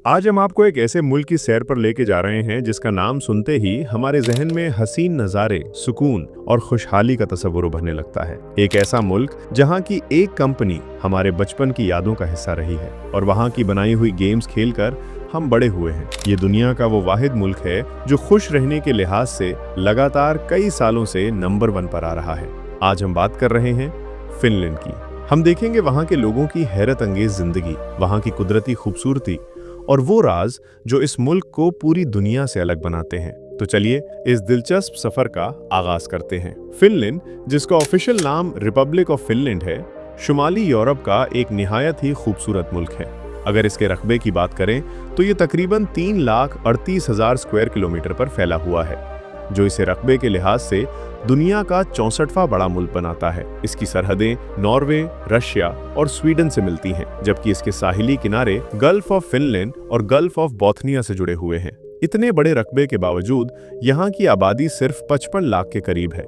आज हम आपको एक ऐसे मुल्क की सैर पर लेके जा रहे हैं जिसका नाम सुनते ही हमारे जहन में हसीन नज़ारे, सुकून और खुशहाली का तस्वुर उभरने लगता है। एक ऐसा मुल्क जहां की एक कंपनी हमारे बचपन की यादों का हिस्सा रही है और वहां की बनाई हुई गेम्स खेलकर हम बड़े हुए हैं। ये दुनिया का वो वाहिद मुल्क है जो खुश रहने के लिहाज से लगातार कई सालों से नंबर 1 पर आ रहा है। आज हम बात कर रहे हैं फिनलैंड की। हम देखेंगे वहां के लोगों की हैरत अंगेज जिंदगी, वहां की कुदरती खूबसूरती और वो राज जो इस मुल्क को पूरी दुनिया से अलग बनाते हैं। तो चलिए इस दिलचस्प सफर का आगाज करते हैं। फिनलैंड, जिसका ऑफिशियल नाम रिपब्लिक ऑफ फिनलैंड है, शुमाली यूरोप का एक निहायत ही खूबसूरत मुल्क है। अगर इसके रकबे की बात करें तो ये तकरीबन 3,38,000 स्क्वायर किलोमीटर पर फैला हुआ है, जो इसे रकबे के लिहाज से दुनिया का 64वां बड़ा मुल्क बनाता है। इसकी सरहदें नॉर्वे, रशिया और स्वीडन से मिलती हैं, जबकि इसके साहिली किनारे गल्फ ऑफ फिनलैंड और गल्फ ऑफ बोथनिया से जुड़े हुए हैं। इतने बड़े रकबे के बावजूद यहाँ की आबादी सिर्फ 55 लाख के करीब है,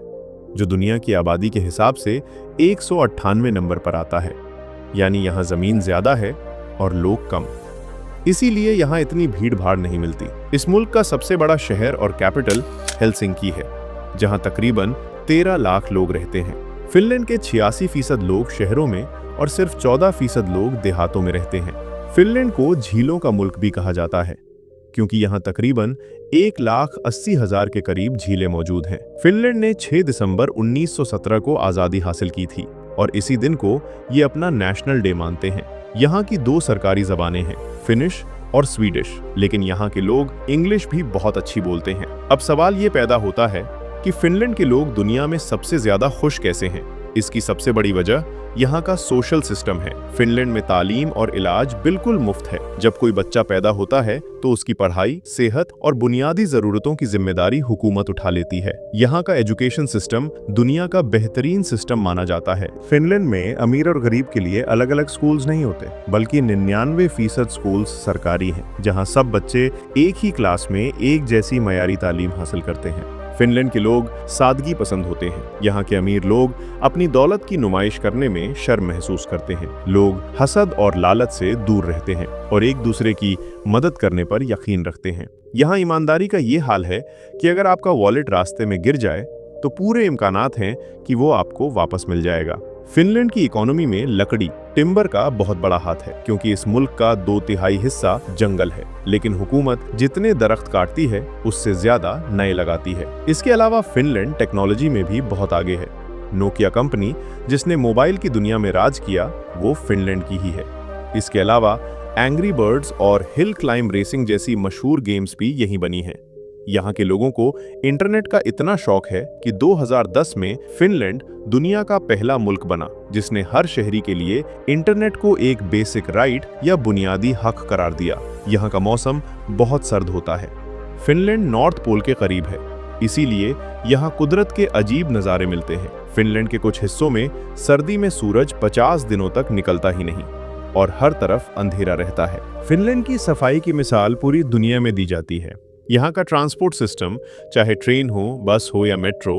जो दुनिया की आबादी के हिसाब से 198 नंबर पर आता है। यानी यहाँ जमीन ज्यादा है और लोग कम, इसीलिए यहाँ इतनी भीड़ भाड़ नहीं मिलती। इस मुल्क का सबसे बड़ा शहर और कैपिटल हेलसिंकी है, जहाँ तकरीबन 13 लाख लोग रहते हैं। फिनलैंड के 86% लोग शहरों में और सिर्फ 14% लोग देहातों में रहते हैं। फिनलैंड को झीलों का मुल्क भी कहा जाता है, क्योंकि यहाँ तकरीबन 1,80,000 के करीब झीलें मौजूद हैं। फिनलैंड ने 6 दिसंबर 1917 को आज़ादी हासिल की थी और इसी दिन को ये अपना नेशनल डे मानते हैं। यहाँ की 2 सरकारी जबानें हैं, फिनिश और स्वीडिश, लेकिन यहाँ के लोग इंग्लिश भी बहुत अच्छी बोलते हैं। अब सवाल ये पैदा होता है कि फिनलैंड के लोग दुनिया में सबसे ज्यादा खुश कैसे हैं? इसकी सबसे बड़ी वजह यहाँ का सोशल सिस्टम है। फिनलैंड में तालीम और इलाज बिल्कुल मुफ्त है। जब कोई बच्चा पैदा होता है तो उसकी पढ़ाई, सेहत और बुनियादी जरूरतों की जिम्मेदारी हुकूमत उठा लेती है। यहाँ का एजुकेशन सिस्टम दुनिया का बेहतरीन सिस्टम माना जाता है। फिनलैंड में अमीर और गरीब के लिए अलग अलग स्कूल्स नहीं होते, बल्कि 99% स्कूल्स सरकारी हैं, जहाँ सब बच्चे एक ही क्लास में एक जैसी मयारी तालीम हासिल करते हैं। फिनलैंड के लोग सादगी पसंद होते हैं। यहाँ के अमीर लोग अपनी दौलत की नुमाइश करने में शर्म महसूस करते हैं। लोग हसद और लालच से दूर रहते हैं और एक दूसरे की मदद करने पर यकीन रखते हैं। यहाँ ईमानदारी का ये हाल है कि अगर आपका वॉलेट रास्ते में गिर जाए तो पूरे इम्कानात हैं कि वो आपको वापस मिल जाएगा। फिनलैंड की इकोनॉमी में लकड़ी, टिम्बर का बहुत बड़ा हाथ है, क्योंकि इस मुल्क का 2/3 हिस्सा जंगल है। लेकिन हुकूमत जितने दरख्त काटती है उससे ज्यादा नए लगाती है। इसके अलावा फिनलैंड टेक्नोलॉजी में भी बहुत आगे है। नोकिया कंपनी, जिसने मोबाइल की दुनिया में राज किया, वो फिनलैंड की ही है। इसके अलावा एंग्री बर्ड्स और हिल क्लाइंब रेसिंग जैसी मशहूर गेम्स भी यहीं बनी हैं। यहाँ के लोगों को इंटरनेट का इतना शौक है कि 2010 में फिनलैंड दुनिया का पहला मुल्क बना जिसने हर शहरी के लिए इंटरनेट को एक बेसिक राइट या बुनियादी हक करार दिया। यहाँ का मौसम बहुत सर्द होता है। फिनलैंड नॉर्थ पोल के करीब है, इसीलिए यहाँ कुदरत के अजीब नज़ारे मिलते हैं। फिनलैंड के कुछ हिस्सों में सर्दी में सूरज 50 दिनों तक निकलता ही नहीं और हर तरफ अंधेरा रहता है। फिनलैंड की सफाई की मिसाल पूरी दुनिया में दी जाती है। यहाँ का ट्रांसपोर्ट सिस्टम, चाहे ट्रेन हो, बस हो या मेट्रो,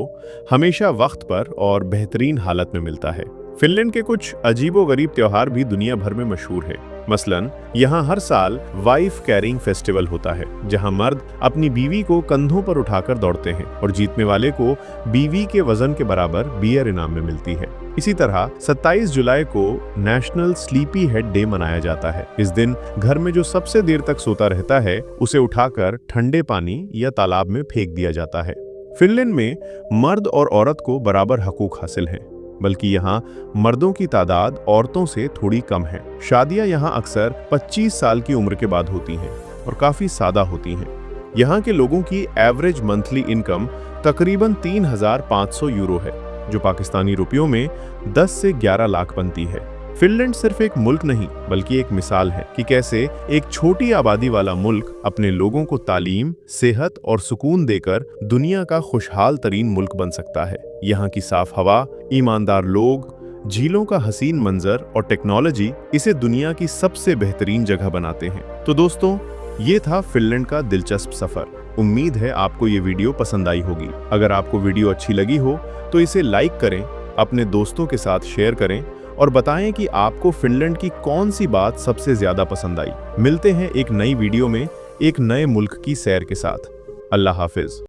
हमेशा वक्त पर और बेहतरीन हालत में मिलता है। फिनलैंड के कुछ अजीबोगरीब त्योहार भी दुनिया भर में मशहूर हैं। मसलन यहाँ हर साल वाइफ कैरिंग फेस्टिवल होता है, जहाँ मर्द अपनी बीवी को कंधों पर उठाकर दौड़ते हैं और जीतने वाले को बीवी के वजन के बराबर बियर इनाम में मिलती है। इसी तरह 27 जुलाई को नेशनल स्लीपी हेड डे मनाया जाता है। इस दिन घर में जो सबसे देर तक सोता रहता है उसे उठाकर ठंडे पानी या तालाब में फेंक दिया जाता है। फिनलैंड में मर्द और औरत को बराबर हकूक हासिल हैं, बल्कि यहाँ मर्दों की तादाद औरतों से थोड़ी कम है। शादियाँ यहाँ अक्सर 25 साल की उम्र के बाद होती हैं और काफी सादा होती हैं। यहाँ के लोगों की एवरेज मंथली इनकम तकरीबन 3,500 यूरो है, जो पाकिस्तानी रुपयों में 10 से 11 लाख बनती है। फिनलैंड सिर्फ एक मुल्क नहीं, बल्कि एक मिसाल है कि कैसे एक छोटी आबादी वाला मुल्क अपने लोगों को तालीम, सेहत और सुकून देकर दुनिया का खुशहाल तरीन मुल्क बन सकता है। यहाँ की साफ हवा, ईमानदार लोग, झीलों का हसीन मंजर और टेक्नोलॉजी इसे दुनिया की सबसे बेहतरीन जगह बनाते हैं। तो दोस्तों, ये था फिनलैंड का दिलचस्प सफर। उम्मीद है आपको ये वीडियो पसंद आई होगी। अगर आपको वीडियो अच्छी लगी हो तो इसे लाइक करें, अपने दोस्तों के साथ शेयर करें और बताएं कि आपको फिनलैंड की कौन सी बात सबसे ज्यादा पसंद आई। मिलते हैं एक नई वीडियो में एक नए मुल्क की सैर के साथ। अल्लाह हाफिज।